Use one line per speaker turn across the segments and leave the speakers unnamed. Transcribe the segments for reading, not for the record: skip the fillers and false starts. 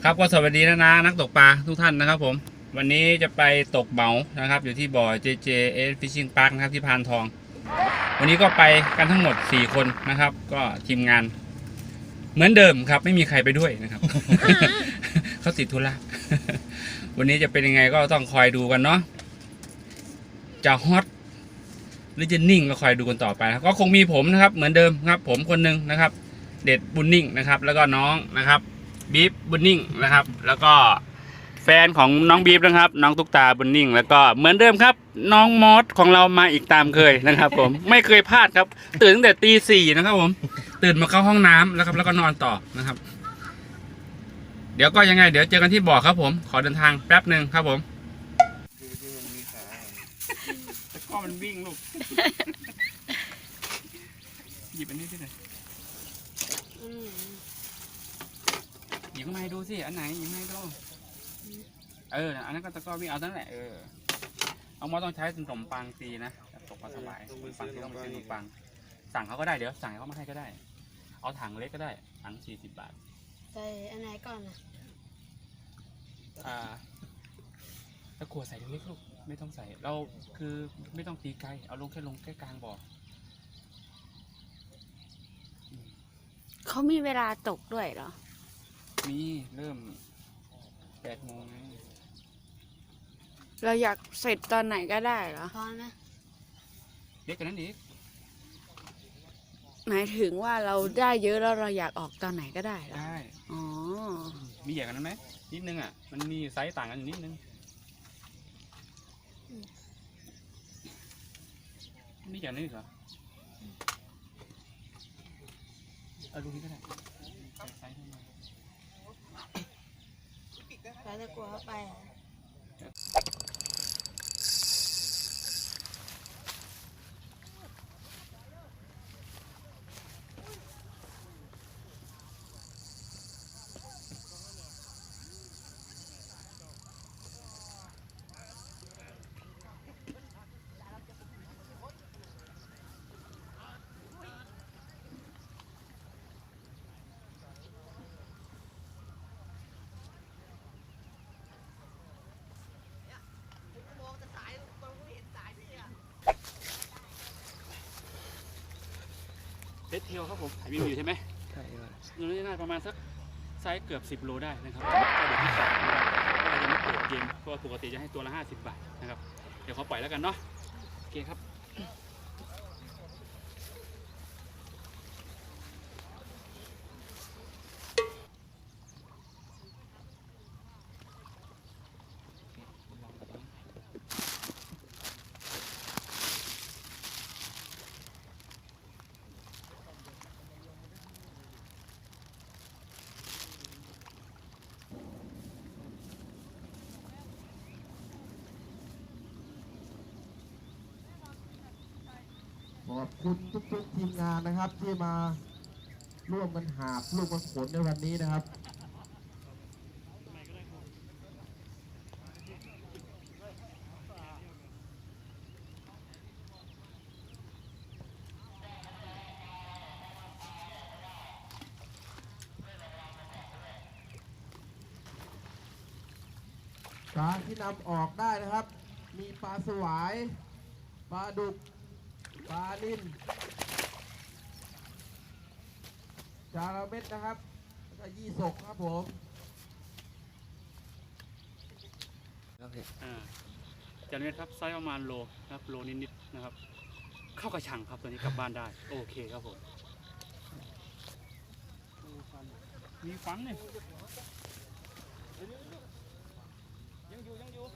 ครับก็สวัสดีนะนักตกปลาทุกท่านนะครับผมวันนี้จะไปตกเหมานะครับอยู่ที่บ่อ JJS Fishing Park นะครับที่พานทองวันนี้ก็ไปกันทั้งหมด4คนนะครับก็ทีมงานเหมือนเดิมครับไม่มีใครไปด้วยนะครับ เขาติดธุระ วันนี้จะเป็นยังไงก็ต้องคอยดูกันเนาะจะฮอตหรือจะนิ่งก็คอยดูกันต่อไปครับก็คงมีผมนะครับเหมือนเดิมครับผมคนหนึ่งนะครับเด็ดบุญนิ่งนะครับแล้วก็น้องนะครับบีฟบุญนิ่งนะครับแล้วก็แฟนของน้องบีฟนะครับน้องตุ๊กตาบุญนิ่งแล้วก็เหมือนเดิมครับน้องมอสของเรามาอีกตามเคยนะครับผมไม่เคยพลาดครับตื่นตั้งแต่ตี 4นะครับผมตื่นมาเข้าห้องน้ำแล้วครับแล้วก็นอนต่อนะครับเดี๋ยวก็ยังไงเดี๋ยวเจอกันที่บ่อครับผมขอเดินทางแป๊บหนึ่งครับผมตะก้อมันวิ่งลูกหยิบอันนี้ที่ไหนหยิบมาให้ดูสิอันไหนหยิบมาให้ดูอันนั้นก็ตะก้อวิ่งเอาตั้งแหละเอามอต้องใช้ขนมปังตีนะตกปลาสบายขนมปังที่ต้องเป็นขนมปังสั่งเขาก็ได้เดี๋ยวสั่งเขามาให้ก็ได้เอาถังเล็กก็ได้ถัง40 บาท
ใส่อันไหนก่อนนะ
ตะกั่วใส่เล็กลูกไม่ต้องใส่เราคือไม่ต้องตีไกลเอาลงแค่กลางบ่อ
เขามีเวลาตกด้วยเหรอ
มีเริ่ม8 โมงไง
เราอยากเสร็จตอนไหนก็ได้เหรอพอนะ
เล็กกว่านั้นอีก
หมายถึงว่าเราได้เยอะแล้วเราอยากออกตอนไหนก็ได้เหรอ
ได้
อ๋อ
มีใหญ่กว่านั้นไหมนิดนึงอ่ะมันมีไซส์ต่างกันอยู่นิดนึงนี่ใหญ่นี่เหรอเอาดูนี่ก็ได้ไซส์เท่าไหร่
เราจะกลัวเข้าไป
เดทเทลครับผมถ่ายวิวอยู่ใช่ไหมใช่ครับตัวนี้น่าประมาณสักไซส์เกือบ10 โลได้นะครับก็เดี๋ยวที่2นะครับก็ยังไม่เปิดเกมเพราะปกติจะให้ตัวละ50 บาทนะครับเดี๋ยวเขาปล่อยแล้วกันเนาะโอเคครับ
ขอบคุณทุกทีมงานนะครับที่มาร่วมกันหาบร่วมกันขนในวันนี้นะครับปลาที่นำออกได้นะครับมีปลาสวายปลาดุกปลานิ่นจาระเม็ดนะครับแล้วก็ยี่สกครับผม
จานเม็ดครับไซส์ประมาณโลครับโลนิดๆนะครับเข้ากระชังครับตัวนี้กลับบ้านได้โอเคครับผมมีฟันเลยยังอยู่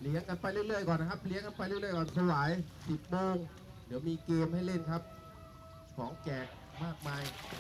เลี้ยงกันไปเรื่อยๆก่อนนะครับเลี้ยงกันไปเรื่อยๆก่อนสวาย10 โมงเดี๋ยวมีเกมให้เล่นครับของแจกมากมาย
ค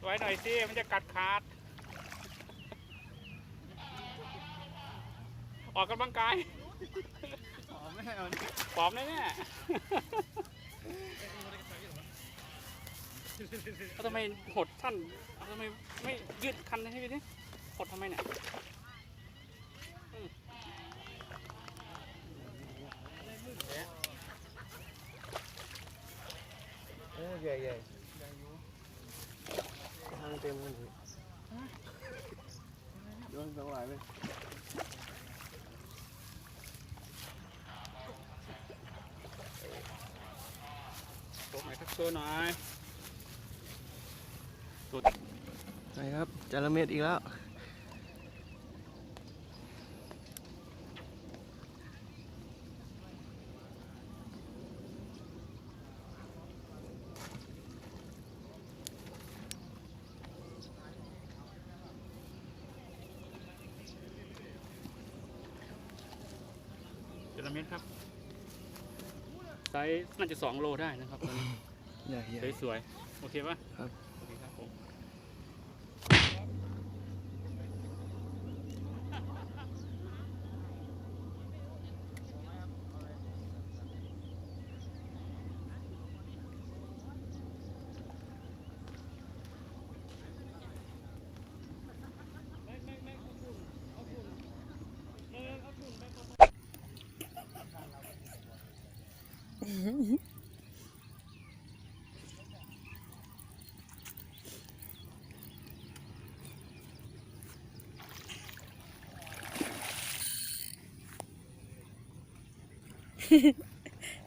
ไว้หน่อยสิมันจะกัดขาดออกกำลังกายปอมแน่แน่ทำไมหดสั้นทำไมไม่ยืดคันให้พี่ดิหดทำไมเนี่ย
ใหญ่ใหญ่ทางเต็มเลยโดนสวายเลย
โชว์หน่อยครับโชว์หน่อยสุด
ไปครับจระเม็ดอีกแล้ว
จระเม็ดครับไซส์น่าจะ2 โลได้นะครับตัวนี้
ใหญ่ใหญ่
สวยๆโอเคปะ
ครับ
โอเคครับผม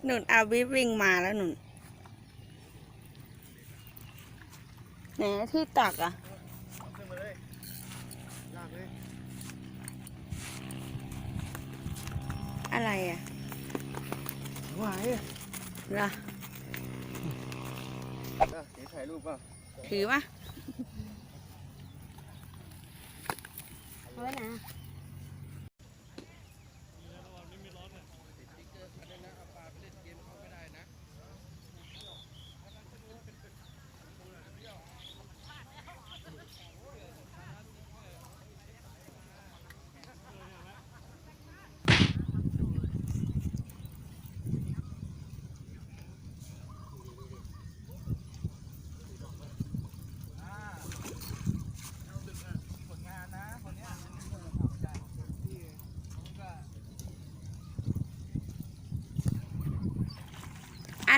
หนุนอาวิวิ่งมาแล้วหนุนไหนที่ตักอ่ะ
ขึ้นมาเลยลากเลย
อะไรอ่ะ
หวายอ่ะ
เหรอ
เดี๋ยวถ่ายรูปป่ะ
ถือปะ
เอาไว้นะ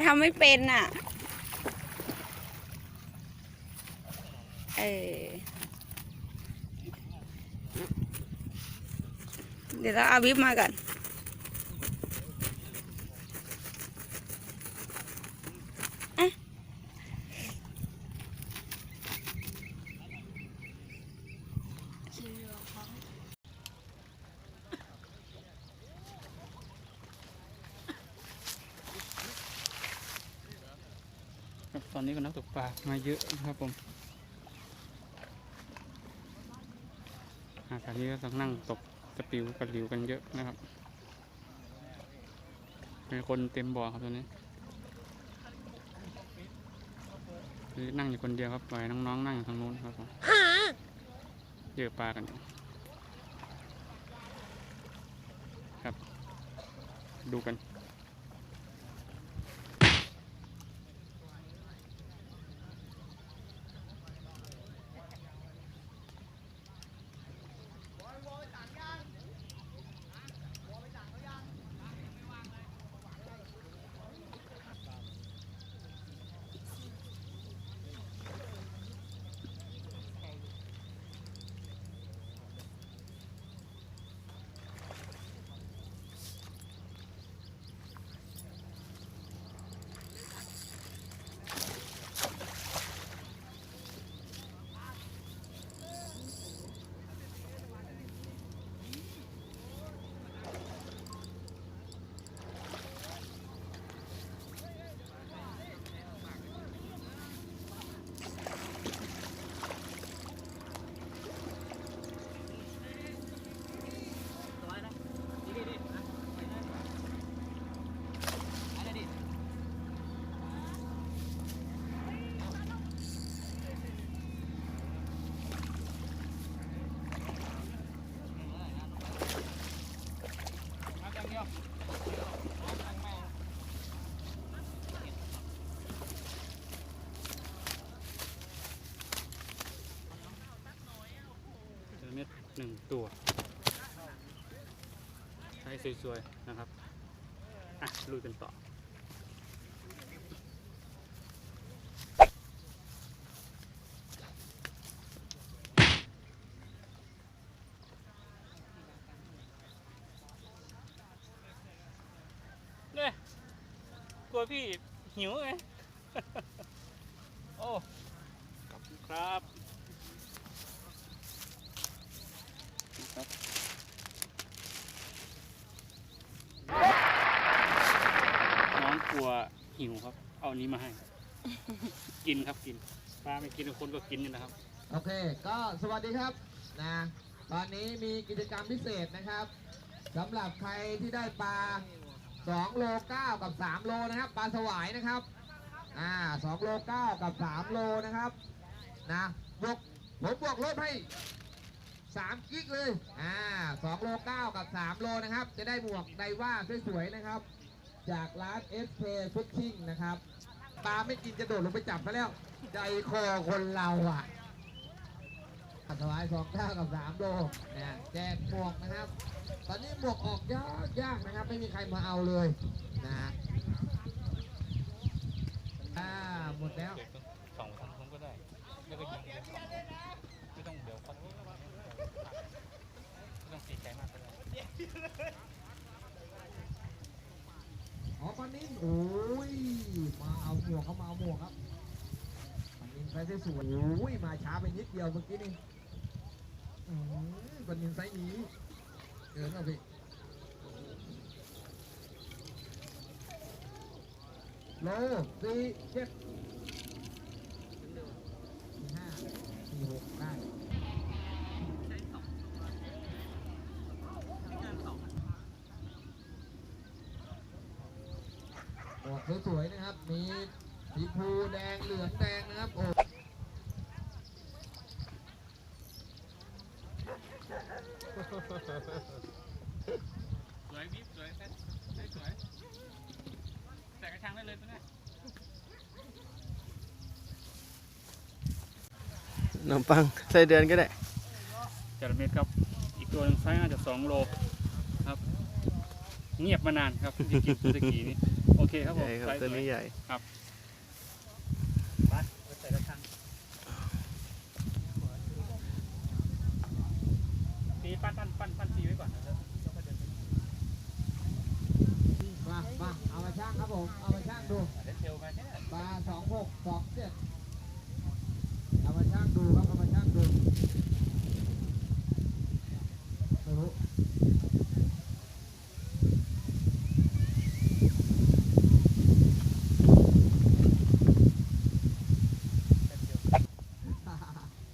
ทำไม่เป็นอ่ะ เดี๋ยวเราเอาวิบมาก่อน
ตอนนี้ก็นักตกปลามาเยอะนะครับผมตอนนี้ก็ต้องนั่งตกตะปิวกระหลิวกันเยอะนะครับเป็นคนเต็มบ่อครับตอนนี้คือนั่งอยู่คนเดียวครับปล่อยน้องๆนั่งอยู่ทางนู้นครับผมเยอะปลากันครับดูกัน 1 ตัวใช้สวยๆนะครับลุยกันต่อเนี่ยกลัวพี่หิวไง โอ้ขอบคุณครับน้องกลัวหิวครับ เอาอันนี้มาให้ กินครับกินปลาไม่กินคนก็กินนี่นะครับ
โอเค ก็สวัสดีครับนะตอนนี้มีกิจกรรมพิเศษนะครับสำหรับใครที่ได้ปลา2 โล 9 กับ 3 โลนะครับปลาสวายนะครับ2 โล 9 กับ 3 โลนะครับนะผมบวกลบให้3 กิกเลย2 โล 9 กับ 3 โลนะครับจะได้หมวกไดว่าสวยๆนะครับจากร้าน SK Fishing นะครับปลาไม่กินจะโดดลงไปจับไปแล้วใจคอคนเราอ่ะสวาย2 9 กับ 3 โลนะแจกหมวกนะครับ ตอนนี้หมวกออกยากนะครับไม่มีใครมาเอาเลยนะหมดแล้ว
สองทางผมก็ได้แล้วก็ยิงไม่ต้องเดี๋ยวเขาไม่ต้องตีไกลมากก็ได้
อ๋อปานินโอ้ยมาเอาหมวกเขามาเอาหมวกครับปานินไซส์สวยโอ้ยมาช้าไปนิดเดียวเมื่อกี้นี่ปานินไซส์นี้เกินแล้วพี่โล4 7 4 5 4 6ได้ออกสวยๆนะครับมีสีฟูแดงเหลืองแดงนะครับโอ้
สวยบิ๊บสวยสวยใส่กระชังได้เลยตัวนี้
ขนมปังใส่เดือนก็ได้
จระเม็ดครับอีกตัวหนึงไซส์น่าจะ2 โลครับเงียบมานานครับจริงๆตัวตะกี้นี่โอเคครับผม
ใหญ่ครับ
ไซส์
ตัวนี้ใหญ่
ครับไปใส่กระชังตีปั้นตีไว้ก่อนแล้วก็เดิน
มาเอามาช่างครับผมเอามาช่างดู
เล่นเทลมาแค่
ปลา26 27เอามาช่างดูครับเอามาช่างดูไม่รู้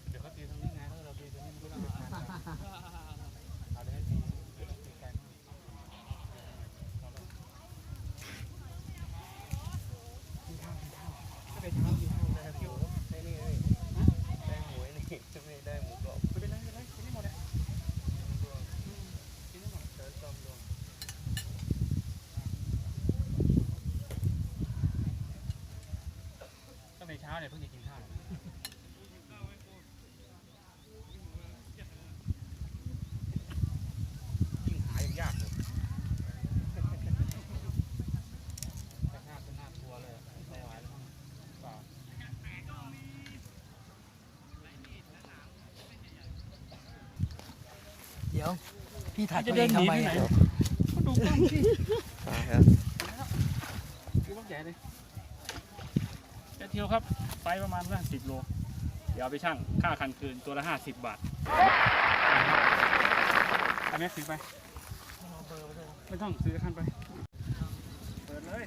เดี๋ยวเขาตีตรงนี้ไงแล้วเราตีตรงนี้มันก็ต้องเอาเลยให้ตีไกลมากถ้าไปเช้ากินข้าวได้คิว
ได้นี่เลยได้หมูนี่ไม่ได้หมูกรอบ
ไม่เป็นไรกินได้หมดเลยกินได้หมด
เดินต้มรวม
ก็ในเช้าเนี่ยเพิ่งจะกินข้าวยิ่งหายยากเลยแต่หน้าเป็นหน้าทัวเลยไม่ไหวแล้วเปล่า
เดี๋ยวพี่ถ่าย
จะ
ตัว
เดิ
เอน ง
หนี
ทำไม
ไปไหน
อ่ะ
ก็ดูกล้องที่
ครับ
ดูกล้องใหญ่เลยจะเที่ยวครับไปประมาณ10 โลเดี๋ยวเอาไปชั่งค่าคันคืนตัวละ50 บาทเอาแม็กซ์ถือไปไม่ต้องซื้อคันไปเปิดเลย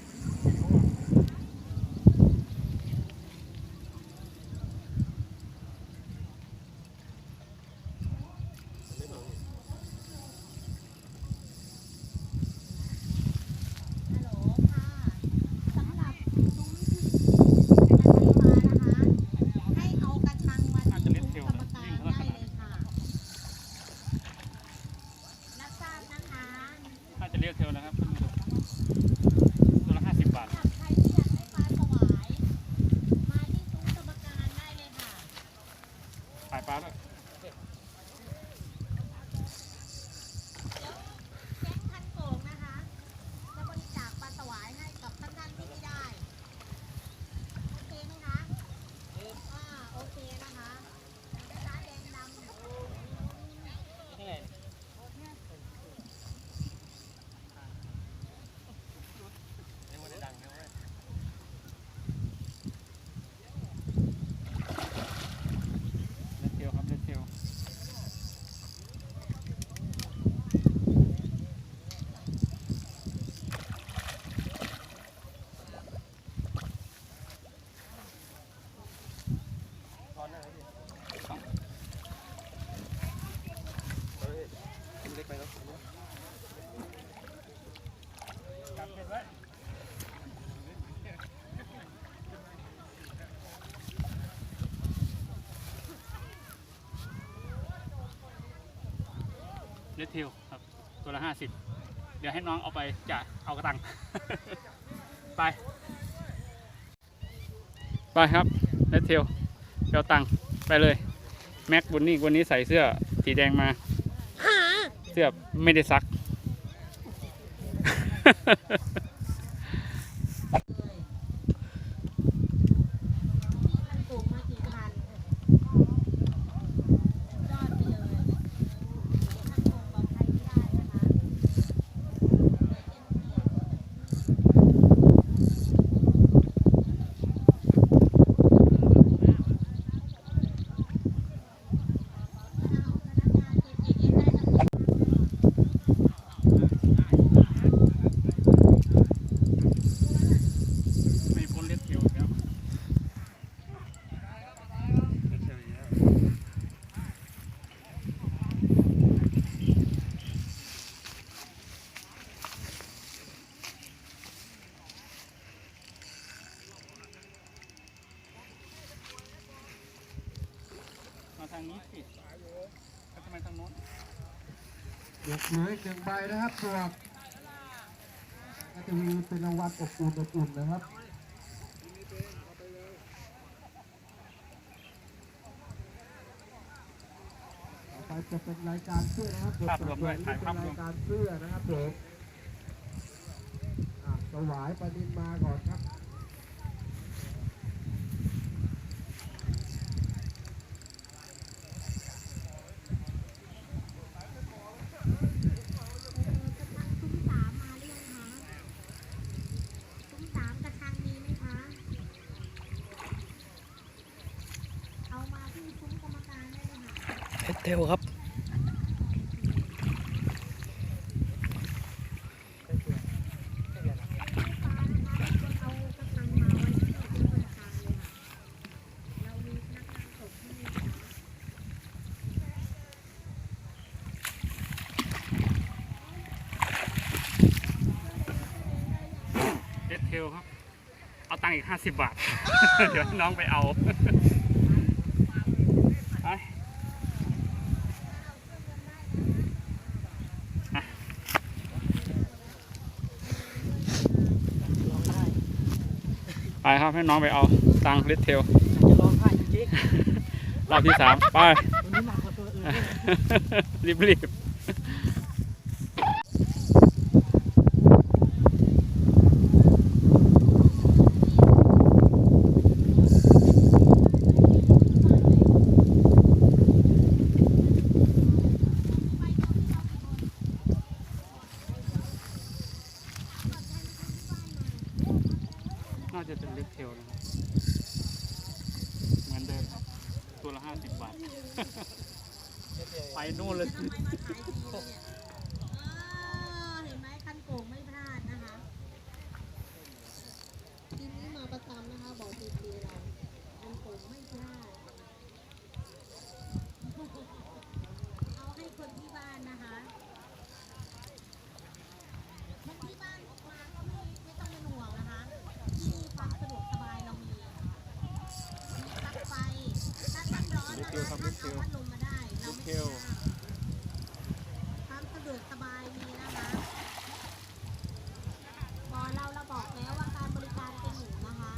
น่าจะเรียกเทลนะครับตัวละ50 บ เลดเทลครับตัวละ50เดี๋ยวให้น้องเอาไปจ่ายเอากระตัง ไปครับเลดเทลเดี๋ยวตังไปเลยแม็กบุญนี่วันนี้ใส่เสื้อสีแดงมาเสื้อไม่ได้ซัก
มันปลูกมากี่พันยอดไปเลยท่านคงบอกใครไม่ได้นะคะ
ไม่พ้นเลดเทลแล้วมาทางนี้สิแล้วทำไมทางโน้น
ยกมืออีก1 ใบนะครับสำหรับก็จะมีเป็นรางวัลอบอุ่นนะครับต่อไปจะเป็นรายการเสื้อนะครับ
ภาพรวมด้วยถ่ายภาพรวม
เป็นรายการเสื้อนะครับผมถวายปฏิมาก่อนครับ
ซุ้มสามมาหรือยังคะซุ้มสามกระชังมีไหมคะ เอามาที่ซุ้มกรรมการได้เลยค่ะ
เลดเทลครับ
ฟ้านะคะเอากระชังมาไว้ที่ซุ้มกรรมการเลยค่ะ เรามีพนักงานส่งที่นี่ค่ะ
เลดเทลครับเอาตังค์อีก50 บาท เดี๋ยวให้น้องไปเอา ไปไปครับให้น้องไปเอาตังค์เลดเทล
จะร้องไห้จริง
รอบที่ 3 ไป
ๆวันนี้หนักกว่าตัวอื่น
รีบน่าจะเป็นเลดเทลนะครับเหมือนเดิมครับตัวละ50 บาท ไปโน่นเลย
ทำไมมาขายดีเนี่ยเห็นไหมคันโก่งไม่พลาดนะคะทีมนี้มาประจำนะคะบอกทีเราคันโก่งไม่พลาด เอาให้คนที่บ้านนะคะคนที่บ้านมาก็ไม่ต้องเป็นห่วงนะคะ ที่นี่ความสะดวกสบายเรามีปลั๊กไฟถ้าท่านร้อนนะคะท่านเอาพัดลมมาได้เราไม่ติดความสะดวกสบายมีนะคะบอกเราบอกแล้วว่าการบริการเป็นหนึ่งนะคะ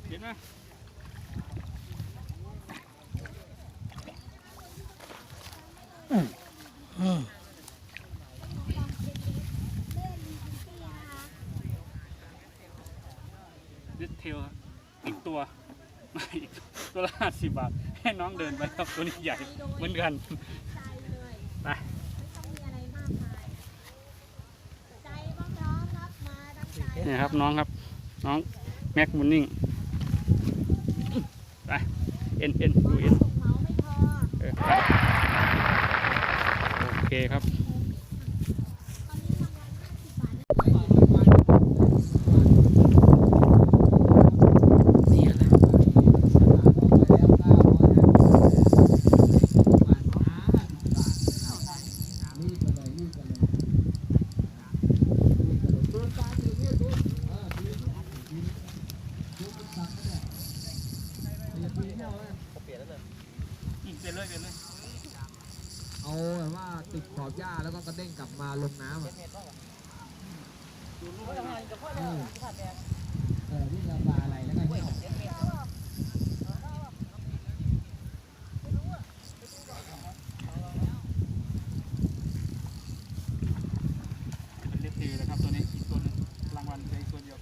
เห็นไหม เลดเทลอีกตัว อีกตัวละ50 บาท ให้น้องเดินไปครับตัวนี้ใหญ่เหมือนกัน
ใจเลย
ไป
ไม่ต้องมีอะไรมากมายใจพร้อมๆรับมาทั้งใจ
เนี่ยครับน้องครับ น้องแม็กมุนนิ่งไปเอ็นดูเอ็น
ส่งเหมาไม่พอ
โอเคครับ
โอเค
เปลี่ยนแล้วเลย
เปลี่ยนเลยเปลี่ยนเลย
เอาแบบว่าติดขอบหญ้าแล้วก็กระเด้งกลับมาลงน้ำอ่ะที่จะปลาอะไรแล้วกันที่ออก
เป็นเล็บทีนะครับตัวนี้อีกตัวนึงรางวัลเป็นอีกตัวเดียว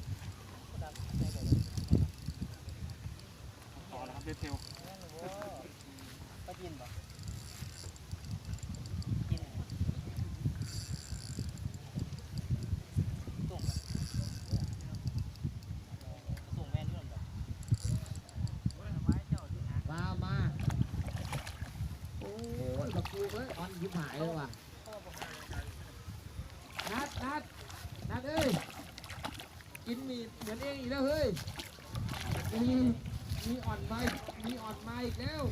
ต่อแล้วครับเล็บเทล
ก็กินป่ะกินส่งส่งแม่นี่หรอ
มาโอ้ยบักกูเลยออนยิ้มหายเลยว่ะนัดเอ้ยกินมีเหมือนเองอีกแล้วเฮ้ยมีอ่อนมาอีกแล้ว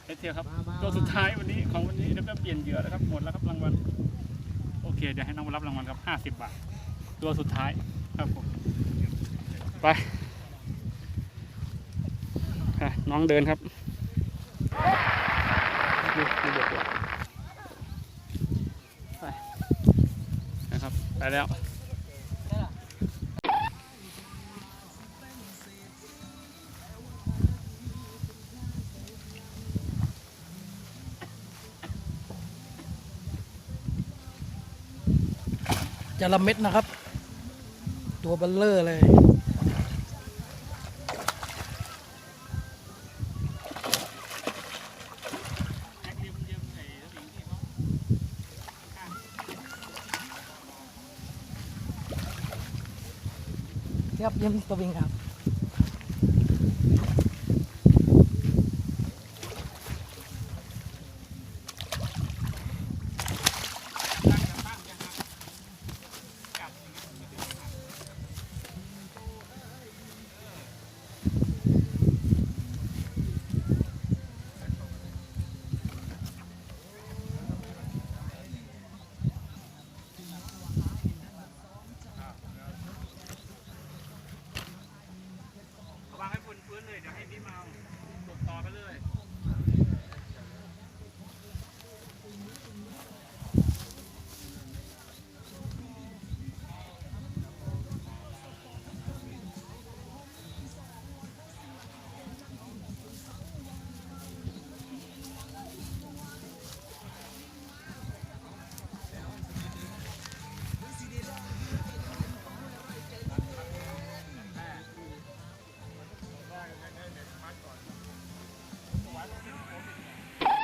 เล็บเทลครับตัวสุดท้ายวันนี้ของวันนี้แล้วก็เปลี่ยนเหยื่อแล้วครับหมดแล้วครับรางวัลโอเคเดี๋ยวให้น้องมารับรางวัลครับ50 บาทตัวสุดท้ายครับผมไปน้องเดินครับดูเด็กไปนะครับไปแล้ว
จระเม็ดนะครับ ตัวเบลเลอร์เลย ครับเยี่ยมตัวบิงครับ
วางให้บนพื้นเลยเดี๋ยวให้พี่มาตกต่อไปเลย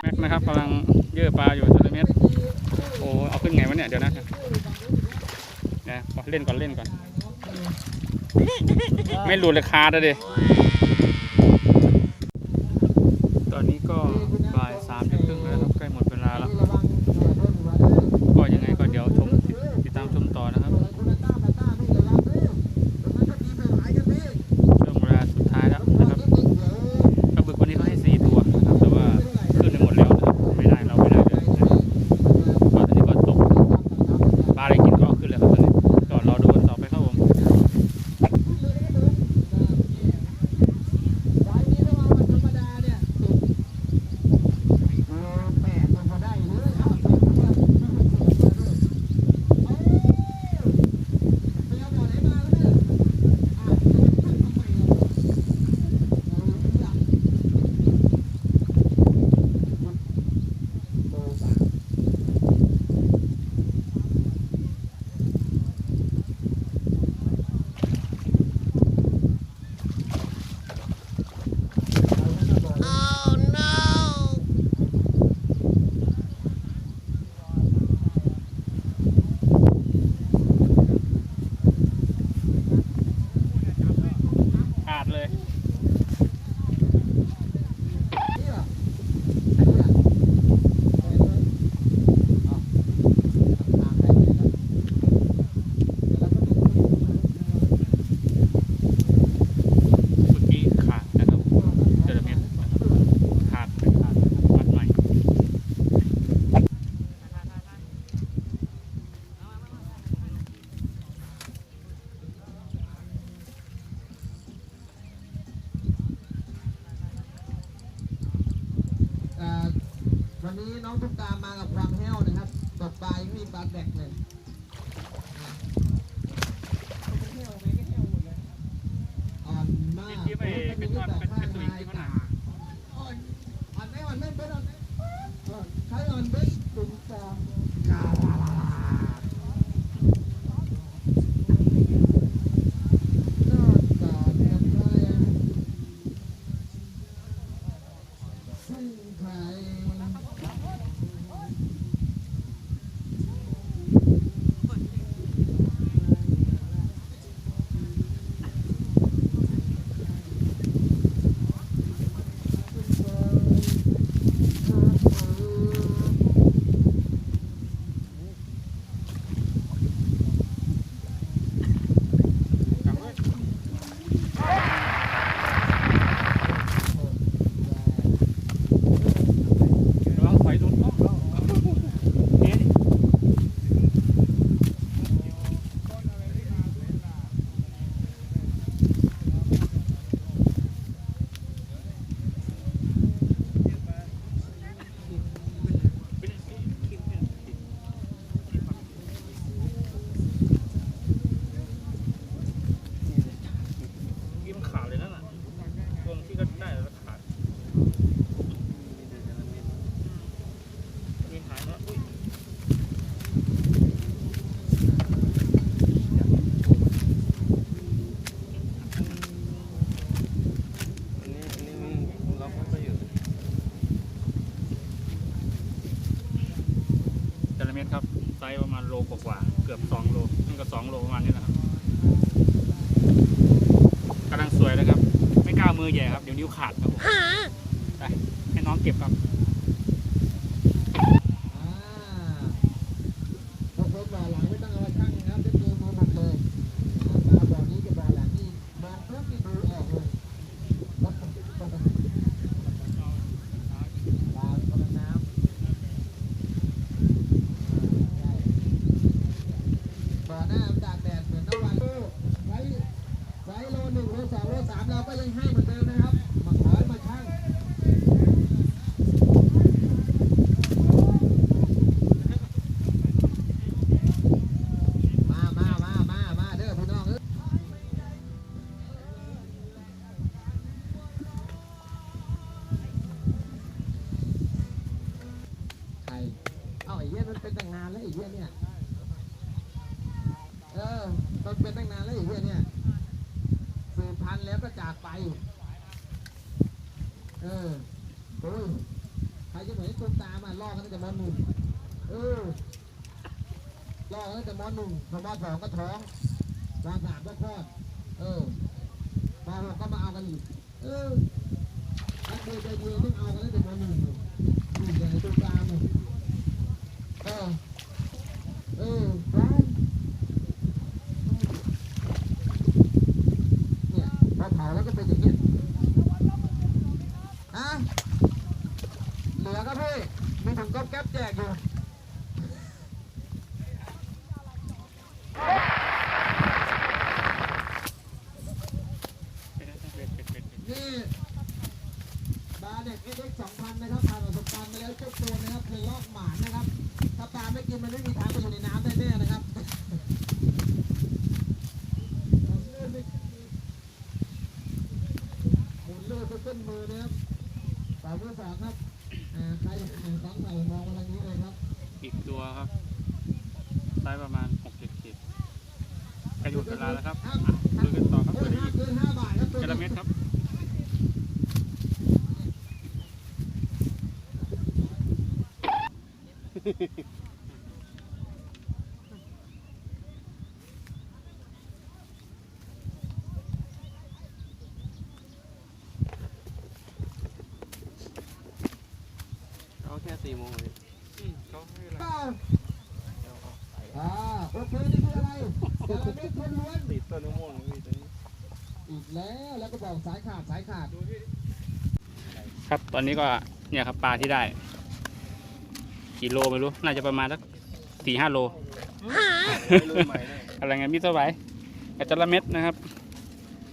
แม็กนะครับกำลังเยื่อปลาอยู่ตัวเม็ดโอ้เอาขึ้นไงวะเนี่ยเดี๋ยวนะเล่นก่อนไม่หลุดเลยคาดเลยตอนนี้ก็บ่าย3:30แล้วครับใกล้หมดเวลาแล้วก็ยังไงก็เดี๋ยวติดตามชมต่อนะครับช่วงเวลาสุดท้ายแล้วนะครับปลาบึกวันนี้เขาให้4 ตัวนะครับแต่ว่าขึ้นไปหมดแล้วนะครับไม่ได้เลยนะครับก็ตอนนี้ก็ตกปลาอะไรกินก็ขึ้นเลยครับตอนนี้ก็รอดูกันต่อไปครับผม
วันนี้น้องตุ๊กตามากับความแห้วนะครับตกปลายังไม่มีปลาแดกเลยอ่อนมาก
ที่ไปเป็นตอนเป็นสวิงที่มันหนา
อ่อนไม่อ่อนไม่เป็นอ่อนไม่ใช้อ่อนเป็นตุ่มฟองกาลาลา
ระวังไฟโดนกล้องเนี่ย กินขาดเลยนั่นน่ะตรงที่ก็ได้แล้วขาดมีหายแล้วอุ้ย
อันนี้มันล็อกไม่ค่อยอยู่
จระเม็ดครับไซส์ประมาณโลกว่าๆเกือบ2โลนี่ก็2โลประมาณนี้แหละครับกำลังสวยเลยครับไม่กล้ามือใหญ่ครับเดี๋ยวนิ้วขาดครับผมไปให้น้องเก็บครับ
พวกคนบ่อหลังไม่ต้องเอามาชั่งนะครับได้ดูมือหมดเลยปลาบ่อนี้กับบ่อหลังนี่มองปุ๊บนี่ดูออกเลยปลาคนละน้ำบ่อหน้ามันตากแดดเหมือนตะวันไซส์โล 1 โล 2 โล 3เราก็ยังให้เหมือนเดิมนะครับ มาขอให้มาชั่งมาเด้อพี่น้องใครเอ้าไอ้เหี้ยมันเป็นตั้งนานแล้วไอ้เหี้ยเนี่ยมันเป็นตั้งนานแล้วไอ้เหี้ยเนี่ยสืบพันธุ์แล้วก็จากไปโอ้ยใครจะเหมือนคนตามล่อกันตั้งแต่ม.1ล่อกันตั้งแต่ม.1พอม.2ก็ท้องม.3ก็คลอดม.6ก็มาเอากันอีกนักเรียนใจดีต้องเอากันตั้งแต่ม.1อยู่ใหญ่ตัวตามเนี่ยพอเผาแล้วก็เป็นอย่างนี้เหลือครับพี่มีถุงก๊อบแก๊บแจกอยู่นี่ปลาเด็กเอ็กซ์2,000นะครับผ่านประสบการณ์มาแล้วเจ้าตัวนะครับเป็นลอกหมานนะครับถ้าปลาไม่กินมันไม่มีทางไปอยู่ในน้ำได้แน่นะครับหมุนเลือดไปขึ้นมือนะครับสาวผู้สาวครับใคร1 2 3มองมาทางนี้เลยครับ
อีกตัวครับไซส์ประมาณ6-7 ขีดกระยุดเวลาแล้วครับดูกันต่อครับตัวนี้
เกิน5 บาทครับตัว
จระเม็ดครับ
เขาแค่4 โมงเลย
เขาให้เวลา
โอเคนี่คืออะไรจระเม็ดคนล้วน
ติดต้นมะม่วงนี่ตัวนี้
อีกแล้วก็บอกสายขาด
ครับตอนนี้ก็เนี่ยครับปลาที่ได้กี่โลไม่รู้น่าจะประมาณสัก4-5 โล
ไม่รู้ใหม่เลย
อะไรเงี้ยมิตรไหวกับจระเม็ดนะครับ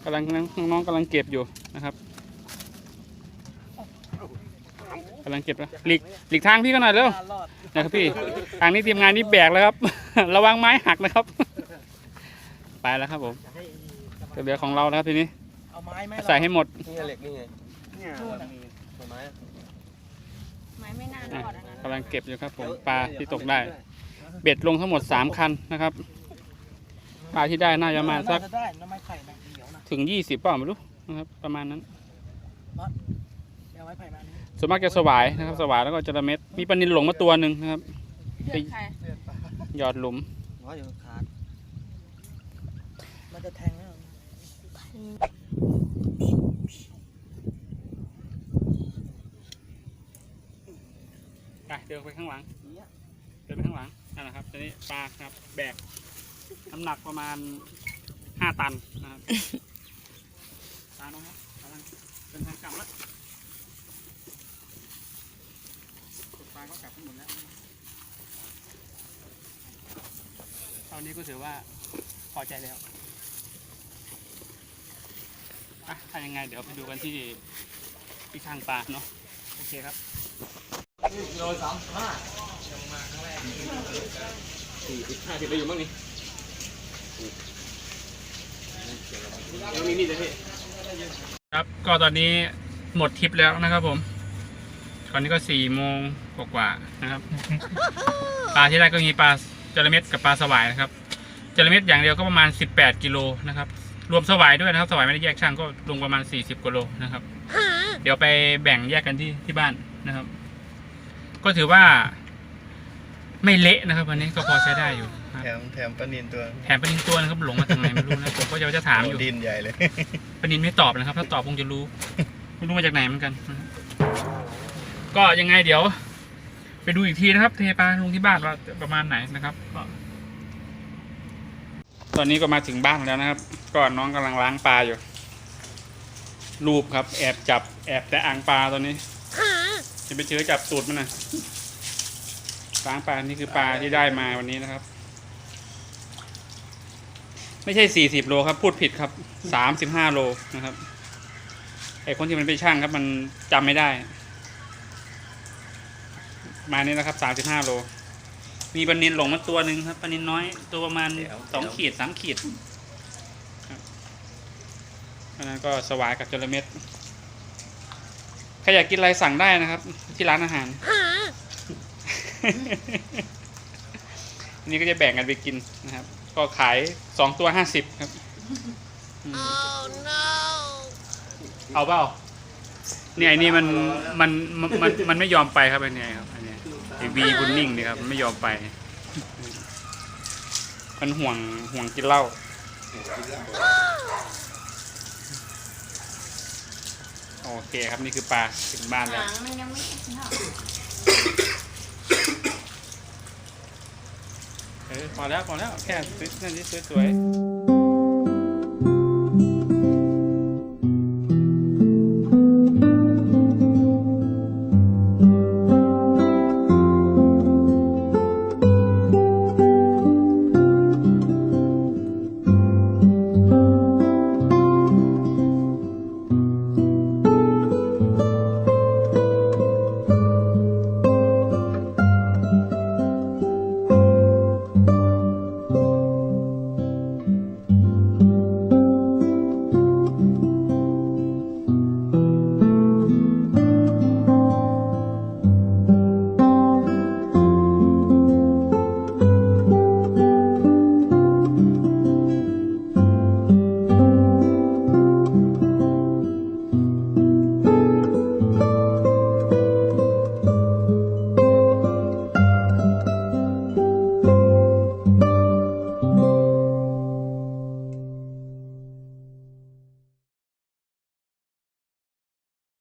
กำลังน้องๆกำลังเก็บอยู่นะครับก ำลังเก็บแล้วหลีกทางพี่กันหน่อยเร็วนะครับพี่ทางนี้ทีมงานนี่แบกแล้วครับ ระวังไม้หักนะครับ ไปแล้วครับผมเหลือของเราแล้วครับทีนี้
เอาไม้ไหม
ใส่ให้หมด
นี่เหล็กนี่ไงเนี่ยมีต้นไม้
ไม้ไม่น่ารอดอันนั้น
กำลังเก็บอยู่ครับผมปลาที่ตกได้ เบ็ดลงทั้งหมด3คันนะครับปลาที่ได้น่าจะประมาณสัก
น่าจะได้น้ำไม้ไผ่นะเดี๋ยวนะ
ถึง20เปล่าไม่รู้นะครับประมาณนั้น
เอาไม้ไผ่มานี่
ส่วนมากจะสวายนะครับสวายแล้วก็จระเม็ดมีปลานิลหลงมาตัวหนึ่งนะครับ
เลือกใคร
หยอดหลุม
ร้อยอยู่ขาด
มันจะแทงแล้ว
ไปเดินไปข้างหลังเดินไปข้างหลังนั่นแหละครับตอนนี้ปลาครับแบกน้ำหนักประมาณ5 ตันนะครับปลาน้องครับกำลังเดินทางกลับแล้วปลาก็กลับทั้งหมดแล้วตอนนี้ก็ถือว่าพอใจแล้วถ้ายังไงเดี๋ยวไปดูกันที่ข้างปลาเนาะโอเคครับ
โล35
40 ไปอยู่บ้างนี่นี่จะพี่ครับก็ตอนนี้หมดทริปแล้วนะครับผมตอนนี้ก็4 โมงกว่าๆนะครับ ปลาที่ได้ก็มีปลาจระเม็ดกับปลาสวายนะครับจระเม็ดอย่างเดียวก็ประมาณ18 กิโลนะครับรวมสวายด้วยนะครับสวายไม่ได้แยกช่างก็ลงประมาณ40 กิโลนะครับเดี๋ยวไปแบ่งแยกกันที่บ้านนะครับ ก็ถือว่าไม่เละนะครับวันนี้ก็พอใช้ได้อยู่ครับ
แถมปลานินตัว
แถมปลานินตัวนะครับหลงมาทางไหนไม่รู้นะผมก็จะถามอยู่
ดินใหญ่เลย
ปลานินไม่ตอบนะครับถ้าตอบคงจะรู้ไม่รู้มาจากไหนเหมือนกันนะครับก็ยังไงเดี๋ยว ไปดูอีกทีนะครับเทปลาลงที่บ้านว่าประมาณไหนนะครับก็ตอนนี้ก็มาถึงบ้านแล้วนะครับก็น้องกำลังล้างปลาอยู่รูปครับแอบจับแอบแต่อ่างปลาตอนนี้จะไปเจอจับตูดมันนะล้างปลานี่คือปลาที่ได้มาวันนี้นะครับ ไม่ใช่40 โลครับพูดผิดครับ35 โลนะครับไอคนที่มันไปช่างครับมันจำไม่ได้มานี่นะครับ35 โลมีปลานิลหลงมาตัวหนึ่งครับปลานิลน้อยตัวประมาณ2 ขีด 3 ขีดครับอันนั้นก็สวายกับจระเม็ดใครอยากกินอะไรสั่งได้นะครับ ที่ร้านอาหาร อันนี้ก็จะแบ่งกันไปกินนะครับ ก็ขาย2 ตัว50ครับเอาเปล่าเนี่ยไอ้นี่มันไม่ยอมไปครับไอ้เนี่ยครับอันนี้ไอ้วีบุญนิ่งนี่ครับมันไม่ยอมไปมันห่วงกินเหล้าโอเคครับนี่คือปลาถึงบ้านแล้ว
มันยังไม่ถึงหรอก
พอแล้วแค่นั่นนี่สวยๆ